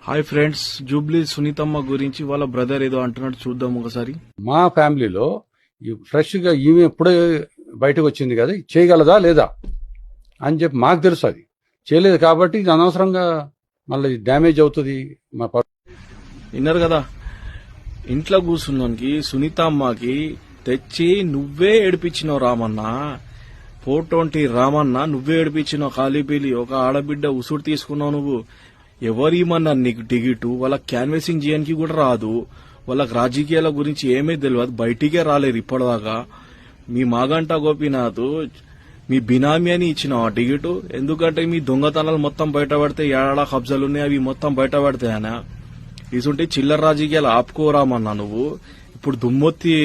Hi friends, Jubilee సునీతమ్మ గురించి వాళ్ళ బ్రదర్ ఏదో అంటున్నాడు, చూద్దాం ఒకసారి. మా ఫ్యామిలీలో ఫ్రెష్ గా ఈమె ఎప్పుడే బయటకు వచ్చింది కదా, చేయగలదా లేదా అని చెప్పి మాకు తెలుసు. అది చేయలేదు కాబట్టి ఇది అనవసరంగా మళ్ళీ డ్యామేజ్ అవుతుంది. విన్నారు కదా, ఇంట్లో కూర్చున్నానికి సునీతమ్మకి తెచ్చి నువ్వే ఏడిపించినావు రామన్న. 420 రామన్న నువ్వే ఏడిపించినావు. ఖాళీపీలి ఒక ఆడబిడ్డ ఉసురు తీసుకున్నావు నువ్వు. ఎవరేమన్నా నీకు టికెట్? వాళ్ళకి క్యాన్వెసింగ్ చేయడానికి కూడా రాదు. వాళ్ళకి రాజకీయాల గురించి ఏమీ తెలియదు, బయటికే రాలేరు ఇప్పటిదాకా. మీ మాగంట గోపీనాథ్ మీ బినామీ అని ఇచ్చినావు ఆ టికెట్. ఎందుకంటే మీ దొంగతనాలు మొత్తం బయటపడితే, ఏడా కబ్జాలు ఉన్నాయి అవి మొత్తం బయటపడతాయనా. ఇసుంటే చిల్లర రాజకీయాలు ఆపుకోరామన్నా నువ్వు. ఇప్పుడు దుమ్మొత్తి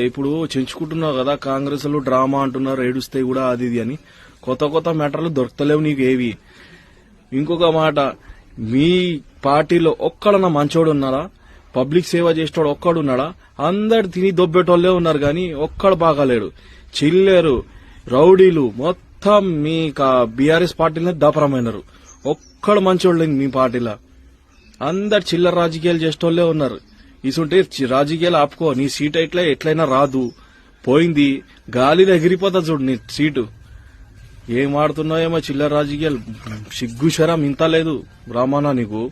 ఇప్పుడు చెంచుకుంటున్నావు కదా, కాంగ్రెస్ లో డ్రామా అంటున్నారు, ఏడుస్తాయి కూడా అది ఇది అని. కొత్త కొత్త మ్యాటర్లు దొరకలేవు నీకు ఏవి. ఇంకొక మాట, మీ పార్టీలో ఒక్కడన్నా మంచోడు ఉన్నాడా? పబ్లిక్ సేవ చేసేవాడు ఒక్కడున్నాడా? అందరు తిని దొబ్బేటోళ్లే ఉన్నారు కానీ ఒక్కడు బాగాలేడు. చిల్లరు రౌడీలు మొత్తం మీ బీఆర్ఎస్ పార్టీలో దాపరమైనారు. ఒక్కడు మంచోడు లేదు మీ పార్టీలో. అందరు చిల్లర రాజకీయాలు చేసేటోళ్లే ఉన్నారు. ఇసుంటే రాజకీయాలు ఆపుకో. నీ సీట్ ఎట్లయినా రాదు, పోయింది, గాలిలో ఎగిరిపోతా చూడు నీ సీటు. ఏం ఆడుతున్నావేమో చిల్లర రాజకీయాలు. సిగ్గు శరం ఇంత లేదు రామన్న నీకు.